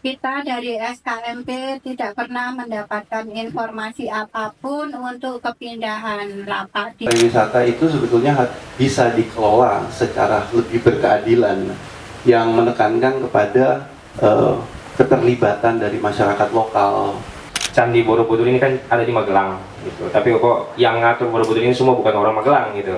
Kita dari SKMP tidak pernah mendapatkan informasi apapun untuk kepindahan lapak di Pariwisata itu sebetulnya bisa dikelola secara lebih berkeadilan yang menekankan kepada keterlibatan dari masyarakat lokal. Candi Borobudur ini kan ada di Magelang gitu, tapi kok yang ngatur Borobudur ini semua bukan orang Magelang gitu.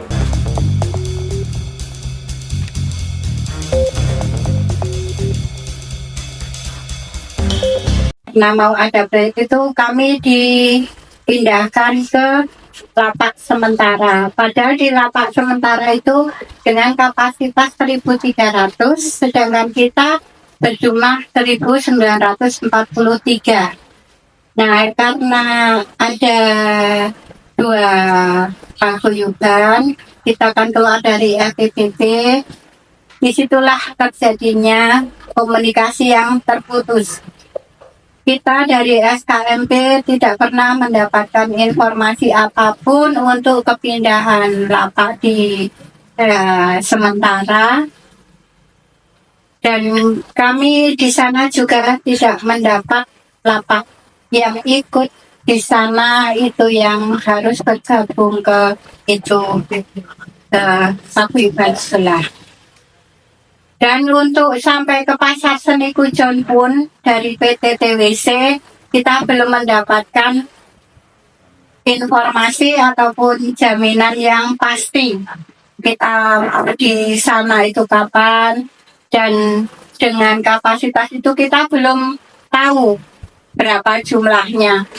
Nah, mau ada proyek itu kami dipindahkan ke lapak sementara. Padahal di lapak sementara itu dengan kapasitas 1.300, sedangkan kita berjumlah 1.943. Nah, karena ada dua paguyuban, kita akan keluar dari FPPP. Disitulah terjadinya komunikasi yang terputus. Kita dari SKMP tidak pernah mendapatkan informasi apapun untuk kepindahan lapak di sementara, dan kami di sana juga tidak mendapat lapak yang ikut di sana itu yang harus bergabung ke itu paguyuban sebelah. Dan untuk sampai ke Pasar Seni Kujon pun dari PT TWC kita belum mendapatkan informasi ataupun jaminan yang pasti kita di sana itu kapan, dan dengan kapasitas itu kita belum tahu berapa jumlahnya.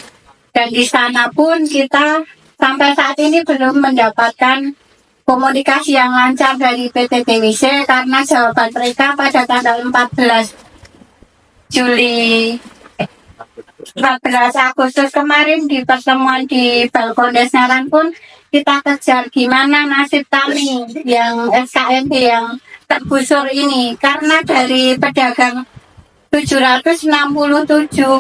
Dan di sana pun kita sampai saat ini belum mendapatkan komunikasi yang lancar dari PT TWC, karena jawaban mereka pada tanggal 14 Agustus kemarin di pertemuan di Balkon Desnaran pun kita kejar gimana nasib kami yang SKMP yang tergusur ini, karena dari pedagang 767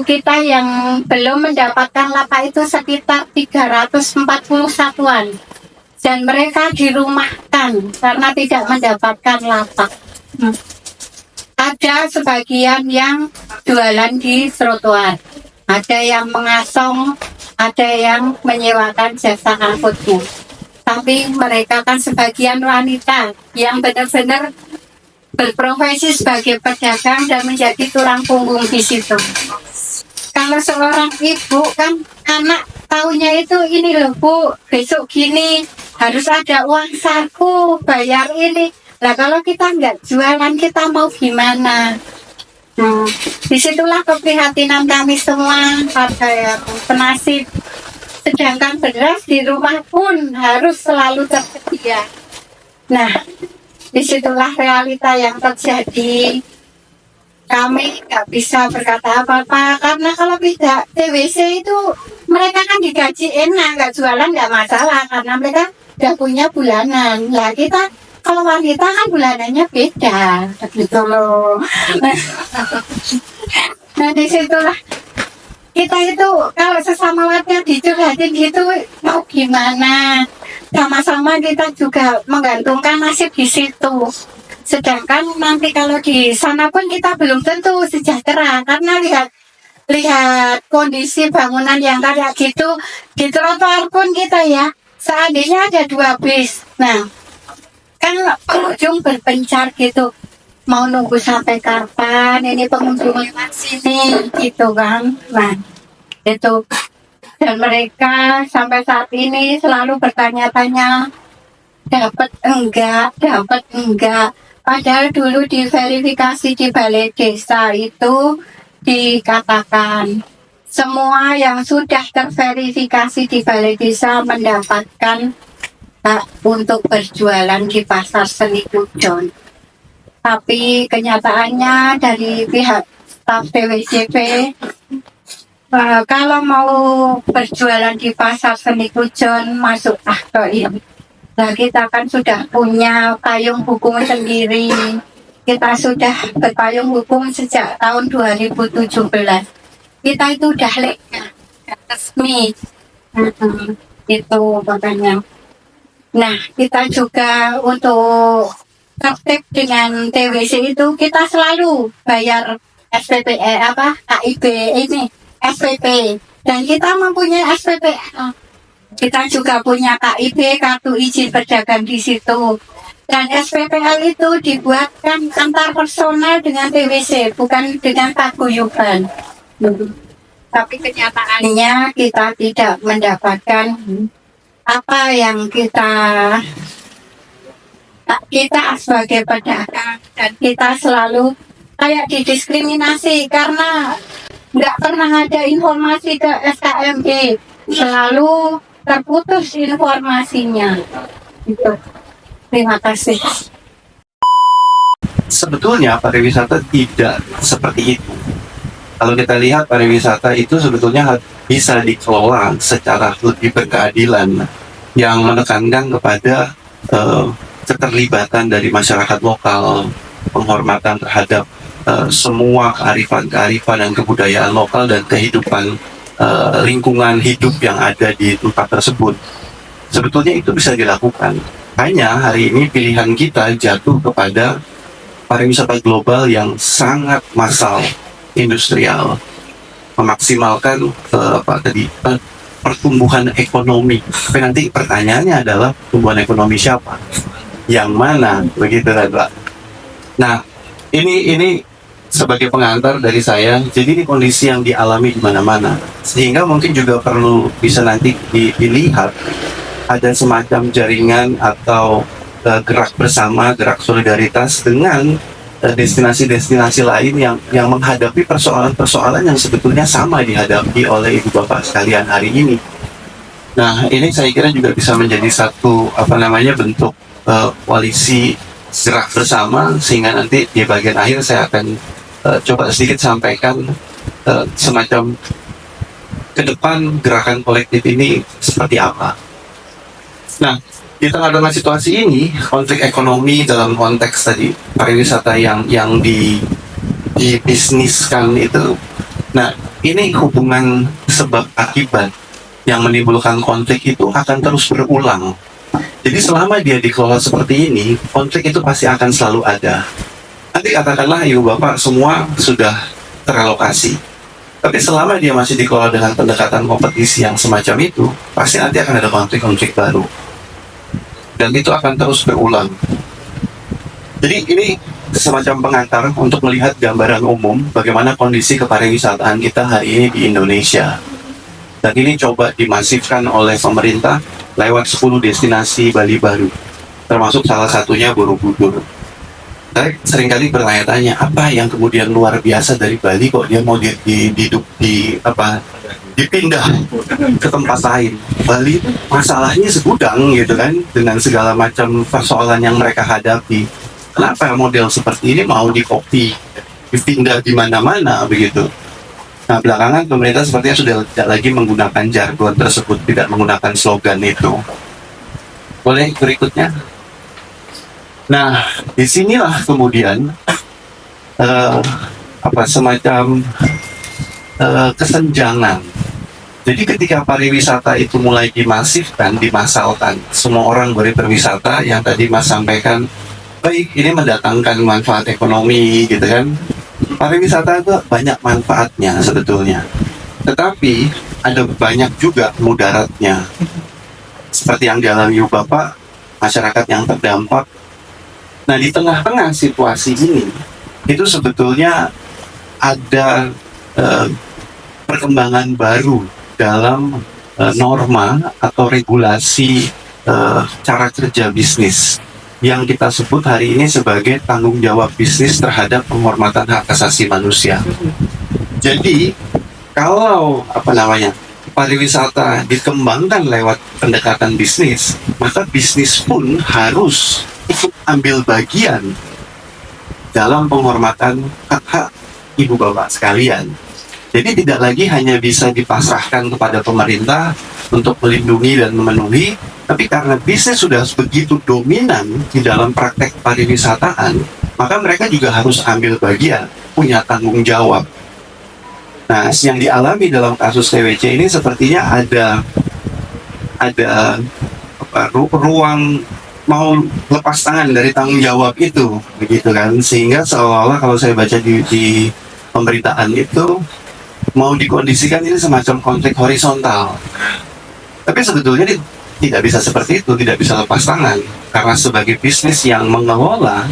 kita yang belum mendapatkan lapak itu sekitar 341-an. Dan mereka dirumahkan karena tidak mendapatkan lapak. Ada sebagian yang jualan di trotoar, ada yang mengasong, ada yang menyewakan jasa angkutnya. Tapi mereka kan sebagian wanita yang benar-benar berprofesi sebagai pedagang dan menjadi tulang punggung di situ. Kalau seorang ibu kan anak taunya itu ini loh Bu, besok gini harus ada uang saku bayar ini. Lah kalau kita nggak jualan kita mau gimana? Disitulah keprihatinan kami semua pada yang penasib. Sedangkan beras di rumah pun harus selalu tersedia. Nah, disitulah realita yang terjadi. Kami nggak bisa berkata apa-apa karena kalau tidak TWC itu mereka kan digaji enak, nggak jualan nggak masalah karena mereka udah punya bulanan. Lah kita kalau wanita kan bulanannya beda, gitu loh. Nah disitulah kita itu kalau sesama warga dicurhatin gitu mau gimana? Sama-sama kita juga menggantungkan nasib di situ. Sedangkan nanti kalau di sana pun kita belum tentu sejahtera karena lihat kondisi bangunan yang kayak gitu di trotoar pun kita ya seandainya ada 2 bis, nah kan pengunjung berpencar gitu mau nunggu sampai kapan ini pengunjung lewat sini gitu kan. Nah itu, dan mereka sampai saat ini selalu bertanya-tanya dapat enggak. Padahal dulu diverifikasi di balai desa itu dikatakan semua yang sudah terverifikasi di balai desa mendapatkan hak untuk berjualan di Pasar Seni Kujon. Tapi kenyataannya dari pihak staf TWCP kalau mau berjualan di Pasar Seni Kujon masuk ke ini. Nah, kita kan sudah punya payung hukum sendiri. Kita sudah berpayung hukum sejak tahun 2017. Kita itu udah legal, resmi. Itu makanya. Nah, kita juga untuk tertib dengan TWC itu kita selalu bayar SPP KIB ini SPP, dan kita mempunyai SPP. Kita juga punya KIB, kartu izin berdagang di situ. Dan SPPL itu dibuatkan antar personal dengan PwC, bukan dengan paguyuban. Tapi kenyataannya kita tidak mendapatkan apa yang kita sebagai pedagang, dan kita selalu kayak didiskriminasi karena nggak pernah ada informasi ke SKMD, selalu terputus informasinya. Itu. Terima kasih. Sebetulnya pariwisata tidak seperti itu. Kalau kita lihat pariwisata itu sebetulnya bisa dikelola secara lebih berkeadilan, yang menekankan kepada keterlibatan dari masyarakat lokal, penghormatan terhadap semua kearifan dan kebudayaan lokal dan kehidupan lingkungan hidup yang ada di tempat tersebut. Sebetulnya itu bisa dilakukan. Hanya hari ini pilihan kita jatuh kepada pariwisata global yang sangat massal, industrial, memaksimalkan pertumbuhan ekonomi. Tapi nanti pertanyaannya adalah pertumbuhan ekonomi siapa? Yang mana? Begitu kan, Pak? Nah, ini sebagai pengantar dari saya. Jadi ini kondisi yang dialami di mana-mana, sehingga mungkin juga perlu bisa nanti dilihat ada semacam jaringan atau gerak bersama, gerak solidaritas dengan destinasi-destinasi lain yang menghadapi persoalan-persoalan yang sebetulnya sama dihadapi oleh ibu bapak sekalian hari ini. Nah, ini saya kira juga bisa menjadi satu bentuk koalisi gerak bersama, sehingga nanti di bagian akhir saya akan coba sedikit sampaikan semacam ke depan gerakan kolektif ini seperti apa. Nah, di tengah-tengah situasi ini, konflik ekonomi dalam konteks tadi pariwisata yang dibisniskan itu, nah ini hubungan sebab akibat yang menimbulkan konflik itu akan terus berulang. Jadi selama dia dikelola seperti ini, konflik itu pasti akan selalu ada. Nanti katakanlah ibu bapak semua sudah teralokasi, tapi selama dia masih dikelola dengan pendekatan kompetisi yang semacam itu, pasti nanti akan ada konflik-konflik baru. Dan itu akan terus berulang. Jadi ini semacam pengantar untuk melihat gambaran umum bagaimana kondisi kepariwisataan kita hari ini di Indonesia. Dan ini coba dimasifkan oleh pemerintah lewat 10 destinasi Bali baru, termasuk salah satunya Borobudur. Saya seringkali bertanya-tanya, apa yang kemudian luar biasa dari Bali kok dia mau dipindah ke tempat lain. Bali masalahnya segudang gitu kan, dengan segala macam persoalan yang mereka hadapi. Kenapa model seperti ini mau dikopi, dipindah di mana-mana begitu? Nah, belakangan pemerintah sepertinya sudah tidak lagi menggunakan jargon tersebut, tidak menggunakan slogan itu. Boleh berikutnya? Nah, disinilah kemudian semacam kesenjangan. Jadi ketika pariwisata itu mulai dimasifkan, dimasalkan, semua orang boleh berwisata, yang tadi Mas sampaikan, baik ini mendatangkan manfaat ekonomi gitu kan. Pariwisata itu banyak manfaatnya sebetulnya, tetapi ada banyak juga mudaratnya. Seperti yang dialami Bapak, masyarakat yang terdampak. Nah, di tengah-tengah situasi ini, itu sebetulnya ada perkembangan baru dalam norma atau regulasi cara kerja bisnis yang kita sebut hari ini sebagai tanggung jawab bisnis terhadap penghormatan hak asasi manusia. Jadi kalau pariwisata dikembangkan lewat pendekatan bisnis, maka bisnis pun harus ikut ambil bagian dalam penghormatan hak-hak ibu bapak sekalian. Jadi tidak lagi hanya bisa dipasrahkan kepada pemerintah untuk melindungi dan memenuhi, tapi karena bisnis sudah begitu dominan di dalam praktek pariwisataan, maka mereka juga harus ambil bagian, punya tanggung jawab. Nah, yang dialami dalam kasus TWC ini sepertinya ada ruang mau lepas tangan dari tanggung jawab itu, begitu kan? Sehingga seolah-olah kalau saya baca di pemberitaan itu mau dikondisikan ini semacam konflik horizontal. Tapi sebetulnya tidak bisa seperti itu, tidak bisa lepas tangan. Karena sebagai bisnis yang mengelola,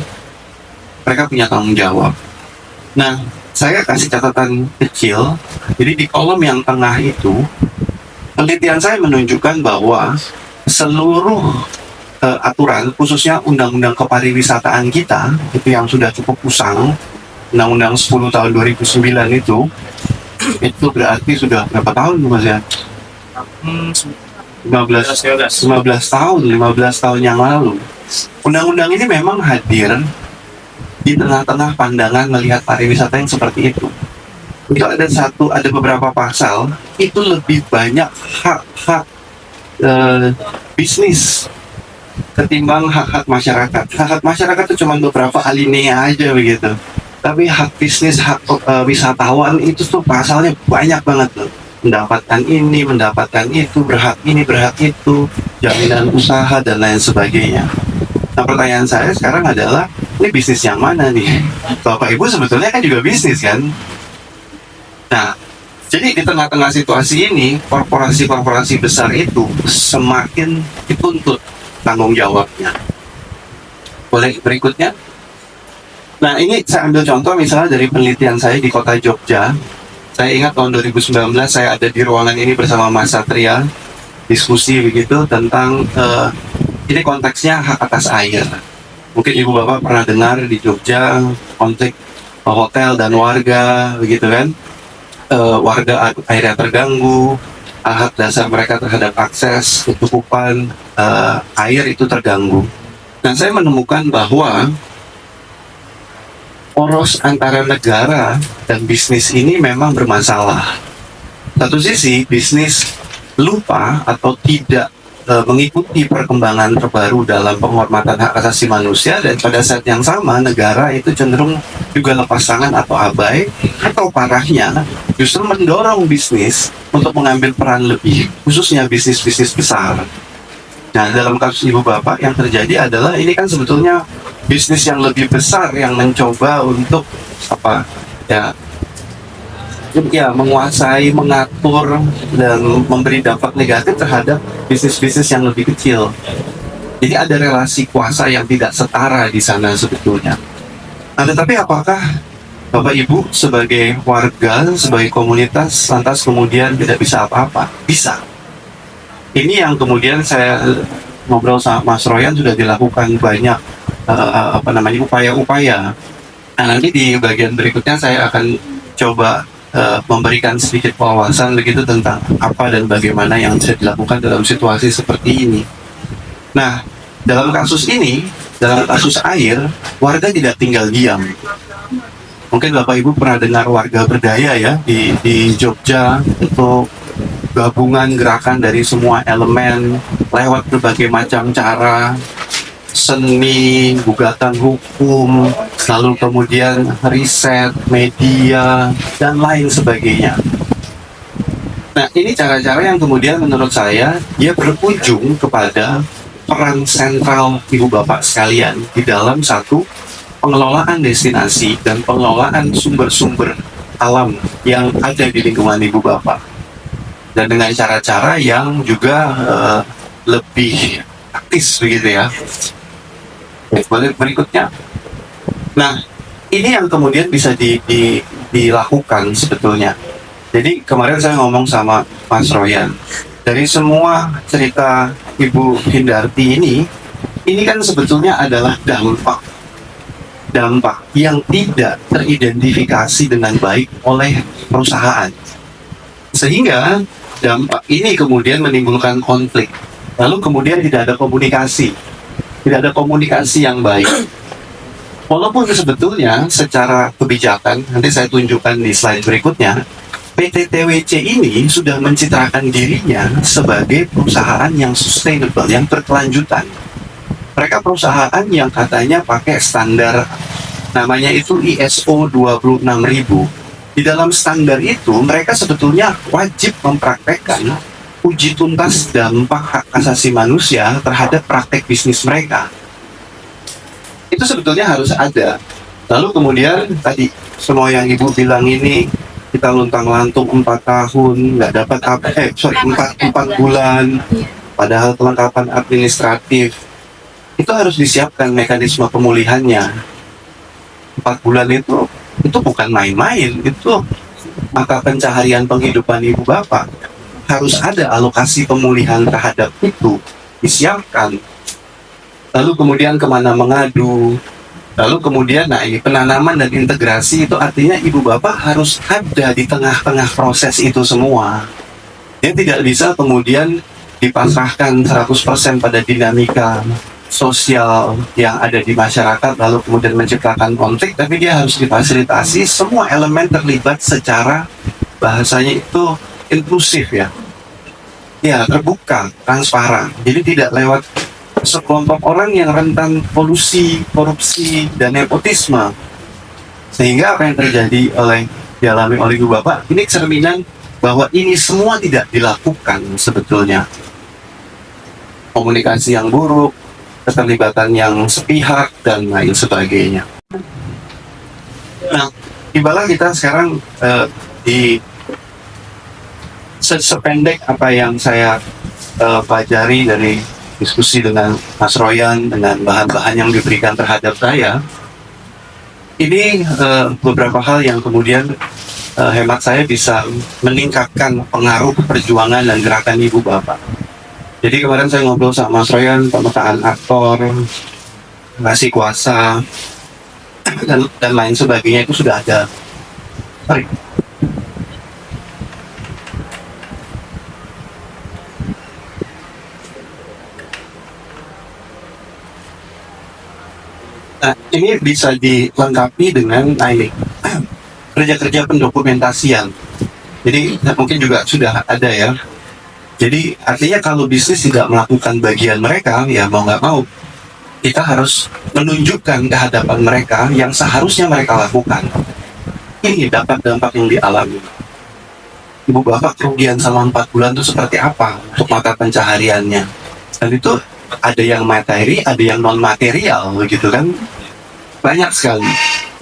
mereka punya tanggung jawab. Nah, saya kasih catatan kecil. Jadi di kolom yang tengah itu, penelitian saya menunjukkan bahwa seluruh aturan, khususnya undang-undang kepariwisataan kita, itu yang sudah cukup usang, undang-undang 10 tahun 2009 itu berarti sudah berapa tahun Mas ya? 15 tahun yang lalu. Undang-undang ini memang hadir di tengah-tengah pandangan melihat pariwisata yang seperti itu. Itu ada beberapa pasal itu lebih banyak hak-hak bisnis ketimbang hak-hak masyarakat. Hak-hak masyarakat itu cuma beberapa alinea aja begitu. Tapi hak bisnis, hak wisatawan itu tuh pasalnya banyak banget tuh. Mendapatkan ini, mendapatkan itu, berhak ini, berhak itu, jaminan usaha dan lain sebagainya. Nah, pertanyaan saya sekarang adalah, ini bisnis yang mana nih? Bapak Ibu sebetulnya kan juga bisnis kan? Nah, jadi di tengah-tengah situasi ini, korporasi-korporasi besar itu semakin dituntut tanggung jawabnya. Boleh berikutnya? Nah, ini saya ambil contoh misalnya dari penelitian saya di kota Jogja. Saya ingat tahun 2019 saya ada di ruangan ini bersama Mas Satria, diskusi begitu tentang ini konteksnya hak atas air. Mungkin Ibu Bapak pernah dengar di Jogja konflik hotel dan warga begitu kan? Warga airnya terganggu, hak dasar mereka terhadap akses kecukupan air itu terganggu. Nah, saya menemukan bahwa poros antara negara dan bisnis ini memang bermasalah. Satu sisi, bisnis lupa atau tidak mengikuti perkembangan terbaru dalam penghormatan hak asasi manusia, dan pada saat yang sama negara itu cenderung juga lepas tangan atau abai, atau parahnya justru mendorong bisnis untuk mengambil peran lebih, khususnya bisnis-bisnis besar. Nah, dalam kasus Ibu Bapak yang terjadi adalah ini kan sebetulnya bisnis yang lebih besar yang mencoba untuk menguasai, mengatur dan memberi dampak negatif terhadap bisnis-bisnis yang lebih kecil. Jadi ada relasi kuasa yang tidak setara di sana sebetulnya. Nah, tetapi apakah Bapak Ibu sebagai warga, sebagai komunitas lantas kemudian tidak bisa apa-apa? Bisa. Ini yang kemudian saya ngobrol sama Mas Royan sudah dilakukan banyak upaya-upaya. Nah, nanti di bagian berikutnya saya akan coba memberikan sedikit wawasan begitu tentang apa dan bagaimana yang bisa dilakukan dalam situasi seperti ini. Nah, dalam kasus ini, dalam kasus air, warga tidak tinggal diam. Mungkin Bapak Ibu pernah dengar warga berdaya ya di Jogja, itu gabungan gerakan dari semua elemen lewat berbagai macam cara, seni, gugatan hukum, lalu kemudian riset, media, dan lain sebagainya. Nah, ini cara-cara yang kemudian menurut saya dia berujung kepada peran sentral Ibu Bapak sekalian di dalam satu pengelolaan destinasi dan pengelolaan sumber-sumber alam yang ada di lingkungan Ibu Bapak. Dan dengan cara-cara yang juga lebih praktis begitu ya. Boleh berikutnya. Nah, ini yang kemudian bisa dilakukan sebetulnya. Jadi kemarin saya ngomong sama Mas Royan, dari semua cerita Ibu Hindarti ini kan sebetulnya adalah dampak yang tidak teridentifikasi dengan baik oleh perusahaan. Sehingga dampak ini kemudian menimbulkan konflik. Lalu kemudian tidak ada komunikasi yang baik. Walaupun sebetulnya secara kebijakan, nanti saya tunjukkan di slide berikutnya, PT TWC ini sudah mencitrakan dirinya sebagai perusahaan yang sustainable, yang berkelanjutan. Mereka perusahaan yang katanya pakai standar, namanya itu ISO 26000. Di dalam standar itu, mereka sebetulnya wajib mempraktekkan uji tuntas dampak hak asasi manusia terhadap praktek bisnis mereka. Itu sebetulnya harus ada. Lalu kemudian tadi semua yang ibu bilang ini kita luntang-lantung 4 tahun nggak dapat apa 4 bulan, padahal kelengkapan administratif itu harus disiapkan mekanisme pemulihannya. 4 bulan itu bukan main-main, itu maka pencaharian penghidupan ibu bapak harus ada alokasi pemulihan terhadap itu disiapkan. Lalu kemudian kemana mengadu, lalu kemudian ini penanaman dan integrasi itu artinya ibu bapak harus ada di tengah-tengah proses itu semua. Dia tidak bisa kemudian dipasrahkan 100% pada dinamika sosial yang ada di masyarakat lalu kemudian menciptakan konflik, tapi dia harus difasilitasi semua elemen terlibat secara bahasanya itu inklusif ya, terbuka, transparan. Jadi tidak lewat sekelompok orang yang rentan polusi, korupsi, dan nepotisme. Sehingga apa yang terjadi dialami oleh ibu bapak ini cerminan bahwa ini semua tidak dilakukan sebetulnya. Komunikasi yang buruk, keterlibatan yang sepihak, dan lain sebagainya. Nah, tibalah kita sekarang di sependek apa yang saya pelajari dari diskusi dengan Mas Royan, dengan bahan-bahan yang diberikan terhadap saya, ini beberapa hal yang kemudian hemat saya bisa meningkatkan pengaruh perjuangan dan gerakan ibu bapak. Jadi kemarin saya ngobrol sama Mas Royan, pemetaan aktor, ngasih kuasa, dan lain sebagainya itu sudah ada. Sorry. Nah, ini bisa dilengkapi dengan kerja-kerja pendokumentasian. Jadi mungkin juga sudah ada ya. Jadi artinya kalau bisnis tidak melakukan bagian mereka, ya mau nggak mau, kita harus menunjukkan ke hadapan mereka yang seharusnya mereka lakukan. Ini dampak yang dialami. Ibu bapak kerugian selama 4 bulan itu seperti apa untuk mata pencahariannya. Dan itu ada yang materi, ada yang non material, begitu kan? Banyak sekali.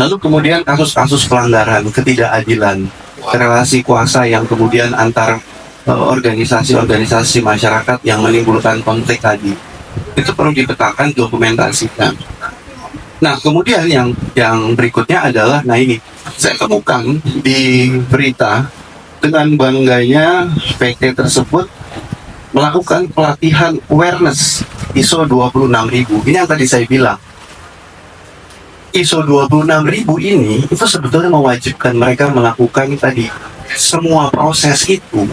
Lalu kemudian kasus-kasus pelanggaran, ketidakadilan, relasi kuasa yang kemudian antar organisasi-organisasi masyarakat yang menimbulkan konflik tadi, itu perlu dipetakan, dokumentasikan. Nah, kemudian yang berikutnya adalah, nah ini saya temukan di berita dengan bangganya PT tersebut melakukan pelatihan awareness ISO 26000. Ini yang tadi saya bilang, ISO 26000 ini itu sebetulnya mewajibkan mereka melakukan tadi semua proses itu.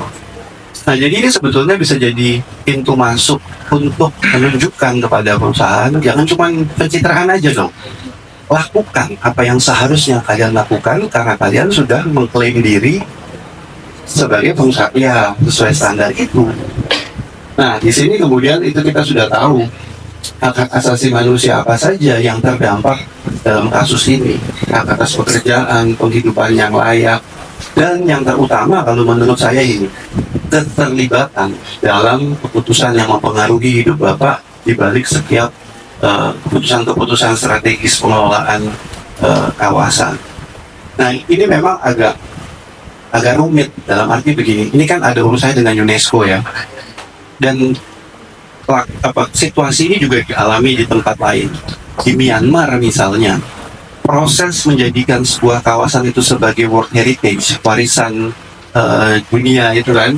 Nah, jadi ini sebetulnya bisa jadi pintu masuk untuk menunjukkan kepada perusahaan, jangan cuma pencitraan aja dong. Lakukan apa yang seharusnya kalian lakukan karena kalian sudah mengklaim diri sebagai pengusaha ya sesuai standar itu. Nah, di sini kemudian itu kita sudah tahu hak asasi manusia apa saja yang terdampak dalam kasus ini. Hak atas pekerjaan, penghidupan yang layak, dan yang terutama kalau menurut saya ini keterlibatan dalam keputusan yang mempengaruhi hidup Bapak di balik setiap keputusan-keputusan strategis pengelolaan kawasan. Nah, ini memang agak rumit dalam arti begini. Ini kan ada urusannya dengan UNESCO ya. Dan situasi ini juga dialami di tempat lain. Di Myanmar misalnya, proses menjadikan sebuah kawasan itu sebagai World Heritage, warisan dunia itu kan,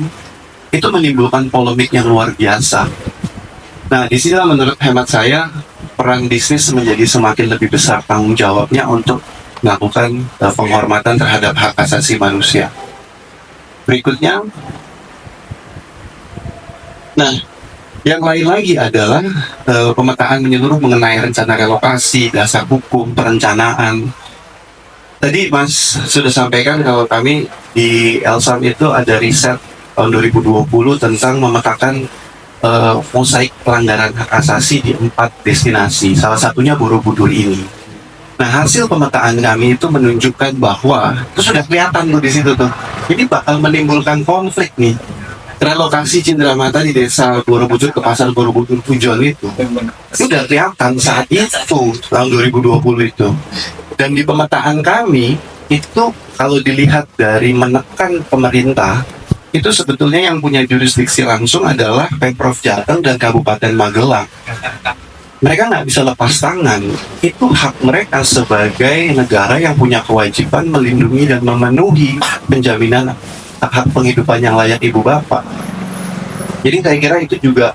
itu menimbulkan polemik yang luar biasa. Nah, disinilah menurut hemat saya peran bisnis menjadi semakin lebih besar tanggung jawabnya untuk melakukan penghormatan terhadap hak asasi manusia. Berikutnya, nah, yang lain lagi adalah pemetaan menyeluruh mengenai rencana relokasi, dasar hukum, perencanaan. Tadi Mas sudah sampaikan kalau kami di Elsam itu ada riset tahun 2020 tentang memetakan mosaik pelanggaran hak asasi di 4 destinasi, salah satunya Borobudur ini. Nah, hasil pemetaan kami itu menunjukkan bahwa itu sudah kelihatan tuh di situ tuh. Ini bakal menimbulkan konflik nih. Relokasi Cindramata di desa Borobudur ke pasar Borobudur Pujon itu sudah kelihatan saat itu tahun 2020 itu. Dan di pemetaan kami itu kalau dilihat dari menekan pemerintah, itu sebetulnya yang punya jurisdiksi langsung adalah Pemprov Jateng dan Kabupaten Magelang. Mereka nggak bisa lepas tangan. Itu hak mereka sebagai negara yang punya kewajiban melindungi dan memenuhi penjaminan hak penghidupan yang layak ibu bapak. Jadi saya kira itu juga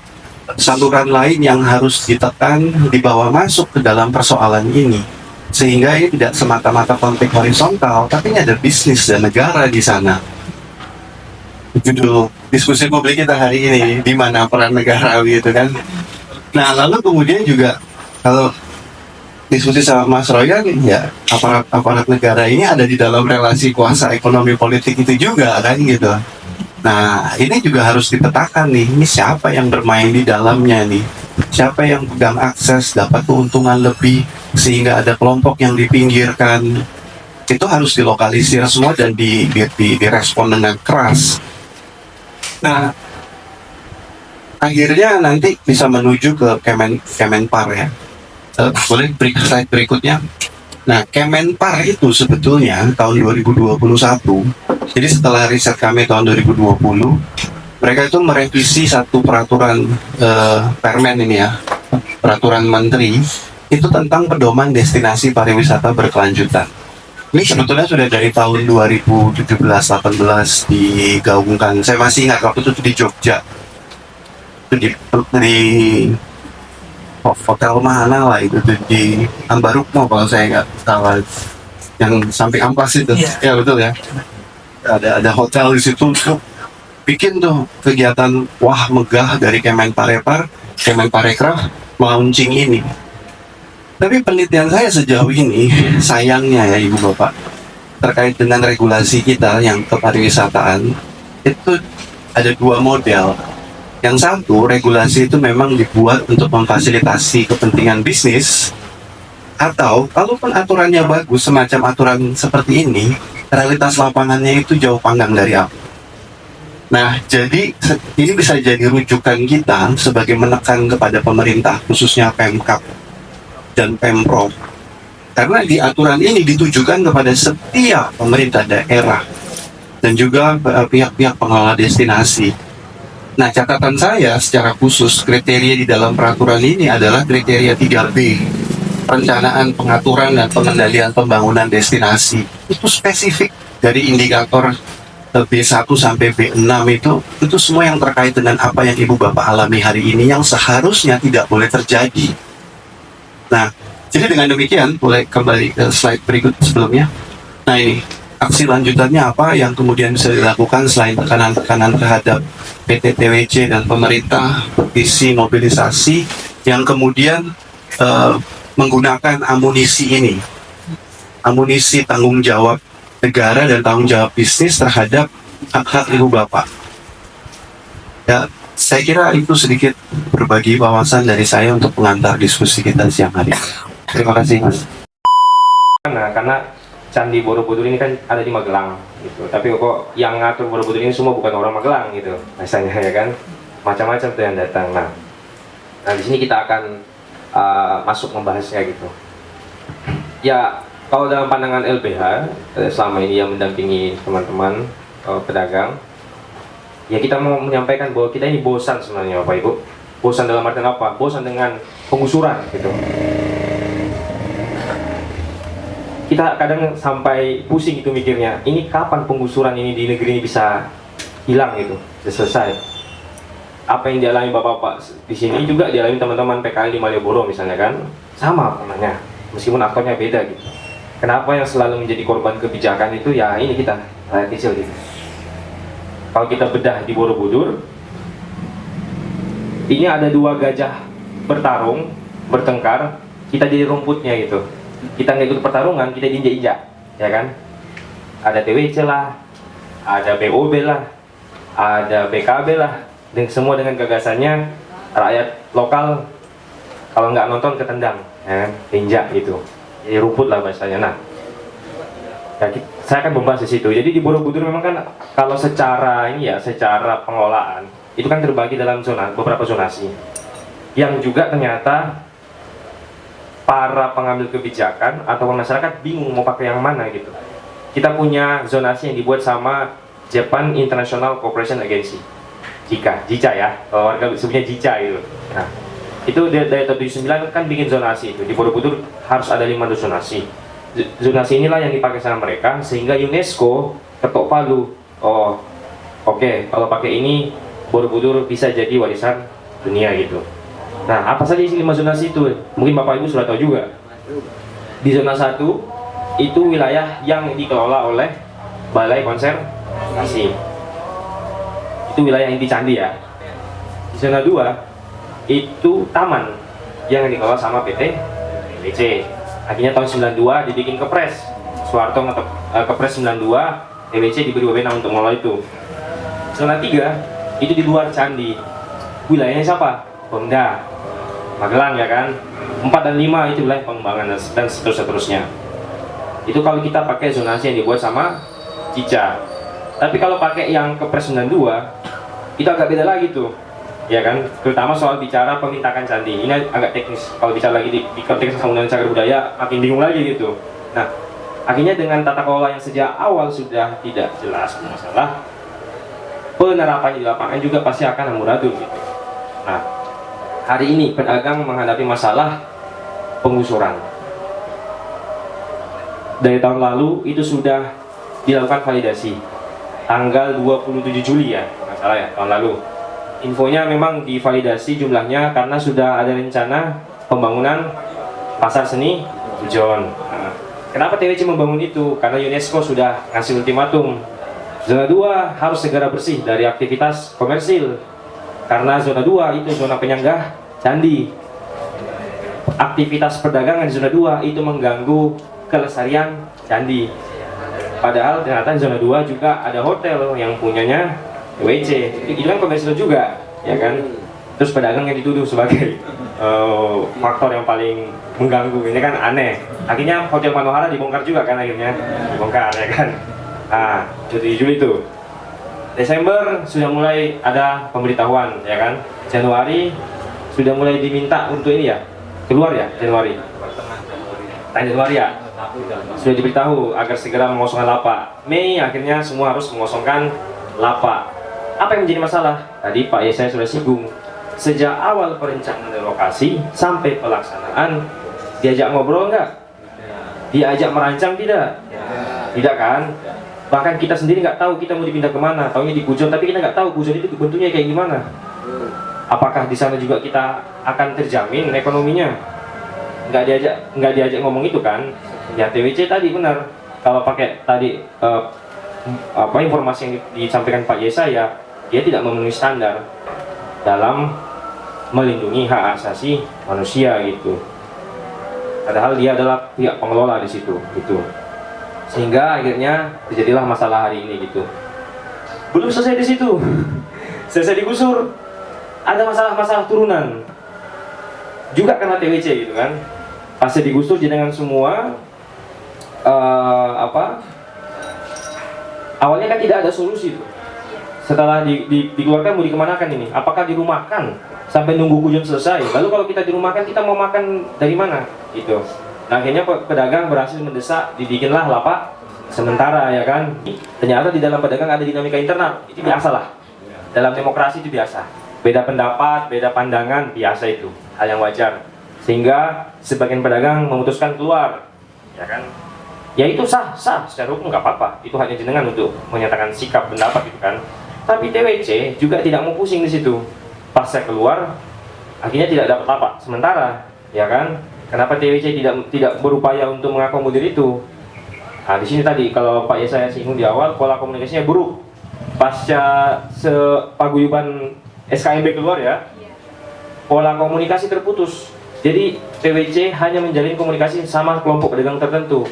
saluran lain yang harus ditekan, dibawa masuk ke dalam persoalan ini. Sehingga ini tidak semata-mata konflik horizontal, tapi ini ada bisnis dan negara di sana. Judul diskusi publik kita hari ini, di mana peran negara gitu kan. Nah, lalu kemudian juga kalau diskusi sama Mas Royan, ya aparat negara ini ada di dalam relasi kuasa ekonomi politik itu juga kan gitu. Nah, ini juga harus dipetakan nih, ini siapa yang bermain di dalamnya nih, siapa yang pegang akses, dapat keuntungan lebih, sehingga ada kelompok yang dipinggirkan. Itu harus dilokalisir semua dan direspon dengan keras. Nah, akhirnya nanti bisa menuju ke Kemenpar ya. Boleh slide berikutnya. Nah, Kemenpar itu sebetulnya tahun 2021. Jadi setelah riset kami tahun 2020, mereka itu merevisi satu peraturan Permen ini ya, peraturan menteri itu tentang pedoman destinasi pariwisata berkelanjutan. Ini sebetulnya sudah dari tahun 2017-18 digaungkan. Saya masih ingat waktu itu di Jogja. Di hotel mana lah itu di Ambarukmo kalau saya nggak salah, yang samping Ampas itu. Ya betul ya. Ada hotel di situ tuh bikin tuh kegiatan wah megah dari Kemenparekraf launching ini. Tapi penelitian saya sejauh ini, sayangnya ya Ibu Bapak, terkait dengan regulasi kita yang kepariwisataan, itu ada dua model. Yang satu, regulasi itu memang dibuat untuk memfasilitasi kepentingan bisnis, atau kalaupun aturannya bagus, semacam aturan seperti ini, realitas lapangannya itu jauh panggang dari aku. Nah, jadi ini bisa jadi rujukan kita sebagai menekan kepada pemerintah, khususnya Pemkab dan Pemprov, karena di aturan ini ditujukan kepada setiap pemerintah daerah dan juga pihak-pihak pengelola destinasi. Nah, catatan saya secara khusus kriteria di dalam peraturan ini adalah kriteria 3B, perencanaan, pengaturan, dan pengendalian pembangunan destinasi. Itu spesifik dari indikator B1 sampai B6 itu semua yang terkait dengan apa yang Ibu Bapak alami hari ini yang seharusnya tidak boleh terjadi. Nah, jadi dengan demikian, boleh kembali ke slide berikut sebelumnya. Nah ini, aksi lanjutannya apa yang kemudian bisa dilakukan selain tekanan-tekanan terhadap PT TWC dan pemerintah, visi mobilisasi yang kemudian menggunakan amunisi ini. Amunisi tanggung jawab negara dan tanggung jawab bisnis terhadap hak-hak Ibu Bapak. Ya, saya kira itu sedikit berbagi wawasan dari saya untuk pengantar diskusi kita siang hari ini. Terima kasih, Mas. Karena Candi Borobudur ini kan ada di Magelang, gitu. Tapi kok yang ngatur Borobudur ini semua bukan orang Magelang, gitu. Biasanya ya kan, macam-macam tuh yang datang. Nah di sini kita akan masuk membahasnya, gitu. Ya, kalau dalam pandangan LBH selama ini yang mendampingi teman-teman pedagang, ya kita mau menyampaikan bahwa kita ini bosan sebenarnya Bapak Ibu. Bosan dalam artian apa? Bosan dengan penggusuran gitu. Kita kadang sampai pusing itu mikirnya, ini kapan penggusuran ini di negeri ini bisa hilang gitu, bisa selesai. Apa yang dialami Bapak-bapak di sini juga dialami teman-teman PKL di Malioboro misalnya kan, sama namanya, meskipun aktornya beda gitu. Kenapa yang selalu menjadi korban kebijakan itu ya ini kita, rakyat kecil gitu. Kalau kita bedah di Borobudur, ini ada dua gajah bertarung, bertengkar, kita jadi rumputnya gitu. Kita nggak ikut pertarungan, kita diinjak-injak, ya kan? Ada TWC lah, ada BOB lah, ada PKB lah, dan semua dengan gagasannya rakyat lokal kalau nggak nonton ketendang, ya kan? Injak gitu, jadi rumput lah bahasanya. Nah, ya, saya akan membahas di situ. Jadi di Borobudur memang kan kalau secara ini ya, secara pengelolaan itu kan terbagi dalam zona, beberapa zonasi, yang juga ternyata para pengambil kebijakan atau masyarakat bingung mau pakai yang mana gitu. kita punya zonasi yang dibuat sama Japan International Cooperation Agency, JICA ya, kalau warga sebutnya JICA gitu. Nah, itu dari tahun 79 kan bikin zonasi itu, di Borobudur harus ada 5 zonasi. Zonasi inilah yang dipakai sama mereka, sehingga UNESCO ketok palu, oh oke, kalau pakai ini Borobudur bisa jadi warisan dunia gitu. Nah, apa saja isi 5 zonasi itu? Mungkin Bapak Ibu sudah tahu juga. Di zona 1 itu wilayah yang dikelola oleh Balai Konservasi. Itu wilayah inti candi ya. Di zona 2 itu taman yang dikelola sama PT TWC. Akhirnya tahun 92 dibikin kepres. Soeharto ngetok kepres 92, TWC diberi wewenang untuk mengelola itu. Zona 3 itu di luar candi. Wilayahnya siapa? Pemda Magelang ya kan. 4 dan 5 itu wilayah pengembangan dan seterusnya. Itu kalau kita pakai zonasi yang dibuat sama Cica. Tapi kalau pakai yang Kepres 92 itu agak beda lagi tuh, ya kan? Terutama soal bicara pemintakan candi. Ini agak teknis. Kalau bicara lagi di konteks pembangunan cagar budaya makin bingung lagi gitu. Nah, akhirnya dengan tata kelola yang sejak awal sudah tidak jelas masalah, penerapannya di lapangan juga pasti akan amburadul gitu. Nah, hari ini pedagang menghadapi masalah penggusuran. Dari tahun lalu itu sudah dilakukan validasi tanggal 27 Juli ya, nggak salah ya, tahun lalu. Infonya memang divalidasi jumlahnya karena sudah ada rencana pembangunan pasar seni Pujon. Nah, kenapa TWC membangun itu? Karena UNESCO sudah ngasih ultimatum, zona 2 harus segera bersih dari aktivitas komersil, karena zona 2 itu zona penyanggah candi. Aktivitas perdagangan di zona 2 itu mengganggu kelestarian candi. Padahal ternyata di zona 2 juga ada hotel yang punyanya TWC. Itu kan komersil juga, ya kan? Terus pedagang yang dituduh sebagai faktor yang paling mengganggu. Ini kan aneh. Akhirnya Hotel Manohara dibongkar juga kan akhirnya. Dibongkar ya kan. Nah, Juli itu. Desember sudah mulai ada pemberitahuan, ya kan? Januari sudah mulai diminta untuk ini ya. Keluar ya Januari. Januari ya. Sudah diberitahu agar segera mengosongkan lapak. Mei akhirnya semua harus mengosongkan lapak. Apa yang menjadi masalah? Tadi Pak Yesaya sudah singgung. Sejak awal perencanaan lokasi sampai pelaksanaan diajak ngobrol nggak? Diajak merancang tidak? Tidak kan? Bahkan kita sendiri nggak tahu kita mau dipindah kemana. Taunya di Pujon, tapi kita nggak tahu Pujon itu bentuknya kayak gimana. Apakah di sana juga kita akan terjamin ekonominya? Nggak diajak ngomong itu kan? Ya TWC tadi benar. Kalau pakai tadi informasi yang disampaikan Pak Yesaya, dia tidak memenuhi standar dalam melindungi hak asasi manusia gitu. Padahal dia adalah pihak pengelola di situ gitu. Sehingga akhirnya terjadilah masalah hari ini gitu. Belum selesai di situ. Selesai digusur, ada masalah-masalah turunan. Juga karena TWC gitu kan. Pasca digusur jenengan semua awalnya kan tidak ada solusi tuh. Setelah dikeluarkan mau dikemanakan ini? Apakah dirumahkan sampai nunggu Pujon selesai? Lalu kalau kita dirumahkan, kita mau makan dari mana? Gitu. Nah, akhirnya pedagang berhasil mendesak dibikinlah lapak sementara, ya kan? Ternyata di dalam pedagang ada dinamika internal. Itu biasa lah. Dalam demokrasi itu biasa. Beda pendapat, beda pandangan, biasa itu. Hal yang wajar. Sehingga sebagian pedagang memutuskan keluar, ya kan? Ya itu sah, secara hukum nggak apa-apa. Itu hanya jenengan untuk menyatakan sikap pendapat gitu kan. Tapi TWC juga tidak mau pusing di situ. Pas saya keluar, akhirnya tidak dapat lapak sementara, ya kan? Kenapa TWC tidak berupaya untuk mengakomodir itu? Nah, di sini tadi kalau Pak Yesaya singgung di awal, pola komunikasinya buruk. Pasca paguyuban SKMB keluar ya, pola komunikasi terputus. Jadi TWC hanya menjalin komunikasi sama kelompok pedagang tertentu.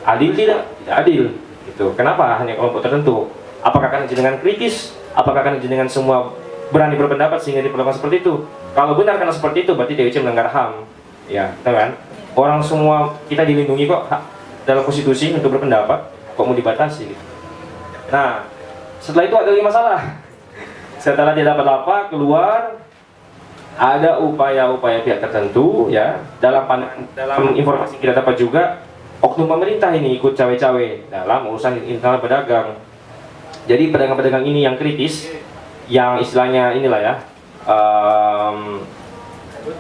Adil tidak? Tidak adil. Gitu. Kenapa hanya kelompok tertentu? Apakah karena jenengan kritis? Apakah karena jenengan semua berani berpendapat sehingga diperlakukan seperti itu? Kalau benar karena seperti itu, berarti TWC melanggar HAM. Ya, tahu kan? Orang semua kita dilindungi kok dalam konstitusi untuk berpendapat, kok mau dibatasi? Nah, setelah itu ada lagi masalah. Setelah dia dapat apa, keluar, ada upaya-upaya pihak tertentu, ya. Dalam informasi kita dapat juga, oknum pemerintah ini ikut cawe-cawe dalam urusan internal pedagang. Jadi pedagang-pedagang ini yang kritis, yang istilahnya inilah ya,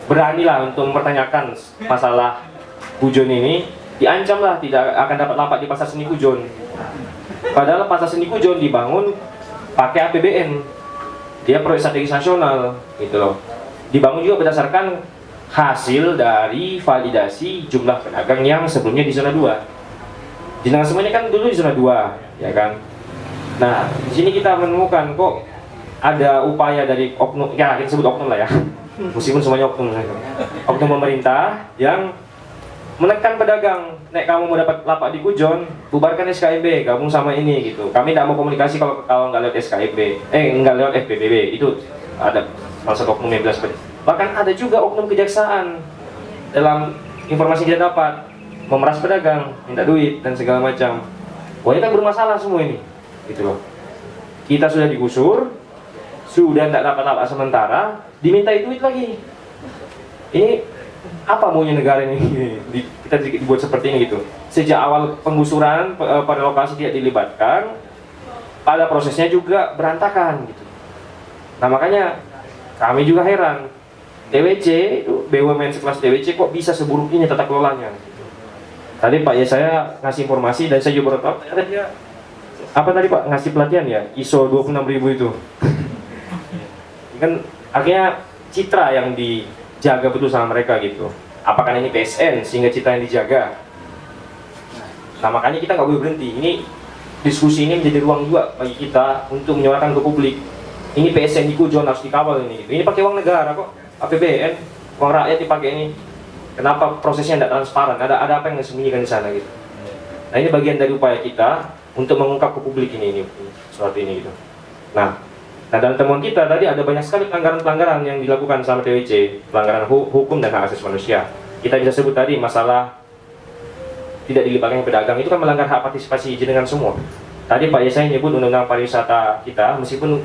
beranilah untuk mempertanyakan masalah Pujon ini, diancamlah tidak akan dapat lapak di pasar seni Pujon. Padahal pasar seni Pujon dibangun pakai APBN, dia proyek strategis nasional gitu loh. Dibangun juga berdasarkan hasil dari validasi jumlah pedagang yang sebelumnya di zona 2. Jenengan semuanya kan dulu di zona 2, ya kan? Nah, di sini kita menemukan kok ada upaya dari oknum, ya kita sebut oknum lah ya, meskipun semuanya oknum, oknum pemerintah yang menekan pedagang. Nek kamu mau dapat lapak di Pujon, bubarkan SKIB, gabung sama ini gitu. Kami tidak mau komunikasi kalau nggak lewat SKIB, nggak lewat FPBB. Itu ada salah satu oknum yang bilang seperti itu. Bahkan ada juga oknum kejaksaan dalam informasi yang kita dapat memeras pedagang, minta duit dan segala macam. Wah, ini kan bermasalah semua ini, gitu loh. Kita sudah digusur, sudah tidak dapat lapak sementara, dimintai duit lagi. Ini apa maunya negara ini? Kita dibuat seperti ini gitu. Sejak awal penggusuran, relokasi tidak dilibatkan, pada prosesnya juga berantakan gitu. Nah makanya kami juga heran, TWC itu BUMN sekelas TWC kok bisa seburuk ini tata kelolanya? Tadi Pak ya saya ngasih informasi dan saya juga baru tahu ternyata dia apa tadi Pak ngasih pelatihan ya ISO 26000 itu. Kan artinya citra yang dijaga betul sama mereka gitu. Apakah ini PSN sehingga citra yang dijaga? Nah makanya kita nggak boleh berhenti. Ini diskusi ini menjadi ruang juga bagi kita untuk menyuarakan ke publik. Ini PSN di Pujon harus dikawal ini. Ini pakai uang negara kok, APBN, uang rakyat dipakai ini. Kenapa prosesnya tidak transparan? Ada apa yang disembunyikan di sana gitu? Nah ini bagian dari upaya kita untuk mengungkap ke publik ini suatu ini gitu. Nah dalam temuan kita tadi ada banyak sekali pelanggaran-pelanggaran yang dilakukan sama TWC, pelanggaran hukum dan hak asasi manusia. Kita bisa sebut tadi masalah tidak dilibatkan pedagang itu kan melanggar hak partisipasi jenengan semua. Tadi Pak Yesaya menyebut undang-undang pariwisata kita meskipun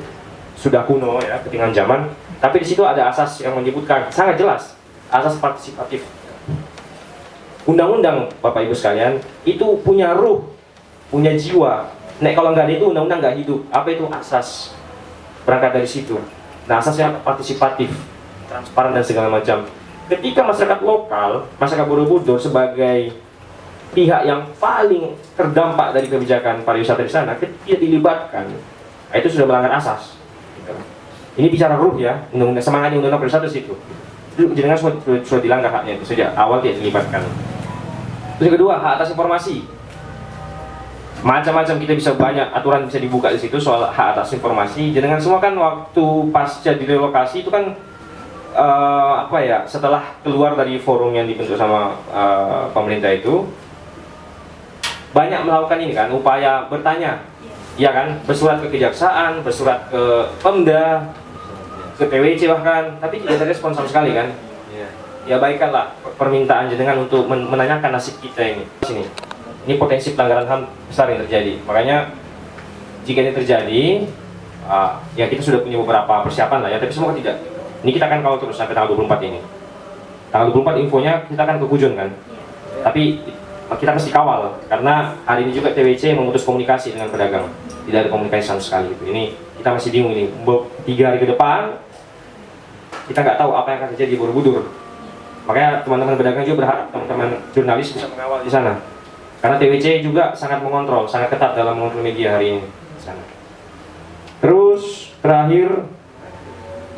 sudah kuno ya, ketinggalan zaman, tapi di situ ada asas yang menyebutkan sangat jelas asas partisipatif. Undang-undang Bapak Ibu sekalian itu punya ruh, punya jiwa. Nek kalau nggak ada itu undang-undang nggak hidup. Apa itu asas? Berangkat dari situ. Nah asasnya partisipatif, transparan dan segala macam. Ketika masyarakat lokal, masyarakat Borobudur sebagai pihak yang paling terdampak dari kebijakan pariwisata di sana, tidak dilibatkan, itu sudah melanggar asas. Ini bicara ruh ya, undang-undang semangatnya undang-undang pariwisata situ. Itu jenengan sudah dilanggar haknya itu sejak awal tidak dilibatkan. Terus yang kedua, hak atas informasi. Macam-macam kita bisa banyak aturan bisa dibuka di situ soal hak atas informasi. Jenengan semua kan waktu pasca direlokasi itu kan apa ya, setelah keluar dari forum yang dibentuk sama pemerintah itu banyak melakukan ini kan, upaya bertanya, ya kan, bersurat ke kejaksaan, bersurat ke Pemda, ke PWC bahkan, tapi tidak ada respon sama sekali kan. Ya baikkanlah permintaan jenengan untuk menanyakan nasib kita ini. Sini, ini potensi pelanggaran HAM besar yang terjadi. Makanya jika ini terjadi, ya kita sudah punya beberapa persiapan lah ya, tapi semua tidak. Ini kita akan kawal terus sampai tanggal 24 ini. Tanggal 24 infonya kita akan ke Pujon kan. Tapi kita mesti kawal karena hari ini juga TWC memutus komunikasi dengan pedagang. Tidak ada komunikasi sama sekali gitu. Ini kita masih bingung ini. 3 hari ke depan kita nggak tahu apa yang akan terjadi di Borobudur. Makanya teman-teman pedagang juga berharap teman-teman jurnalis bisa mengawal di sana. Karena TWC juga sangat mengontrol, sangat ketat dalam mengontrol media hari ini di sana. Terus terakhir,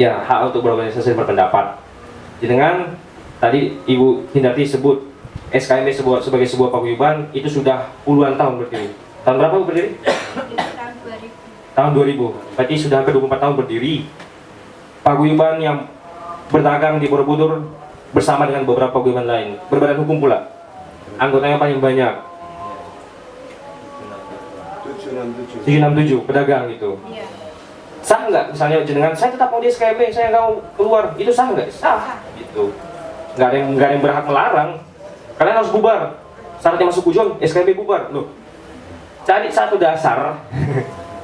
ya hak untuk berorganisasi dan berpendapat. Dengan tadi Ibu Hindarti sebut SKMB sebagai sebuah paguyuban itu sudah puluhan tahun berdiri. Tahun berapa berdiri? Tahun 2000. Berarti sudah hampir 24 tahun berdiri. Paguyuban yang berdagang di Borobudur bersama dengan beberapa paguyuban lain, berbadan hukum pula. Anggotanya paling banyak 767 pedagang gitu. Sah nggak misalnya jenengan saya tetap mau di SKMB, saya nggak mau keluar, itu sah nggak? Sah gitu. Nggak ada yang berhak melarang. Kalian harus bubar. Syaratnya masuk Pujon, SKMB bubar. Loh, cari satu dasar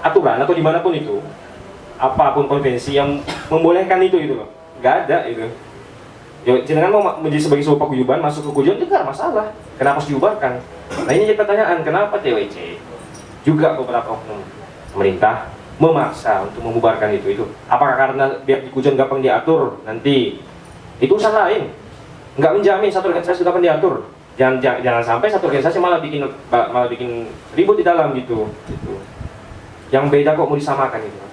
aturan atau dimanapun itu, apapun konvensi yang membolehkan itu loh. Nggak ada itu. Ya, jenengan mau menjadi sebagai sebuah paguyuban masuk ke kujuan itu nggak masalah. Kenapa harus dibubarkan? Nah ini jadi pertanyaan, kenapa TWC juga beberapa oknum pemerintah memaksa untuk membubarkan itu? Apakah karena biar di kujuan gampang diatur nanti? Itu urusan lain. Nggak menjamin satu organisasi gampang diatur. Jangan sampai satu organisasi malah bikin ribut di dalam gitu. Yang beda kok mau disamakan gitu.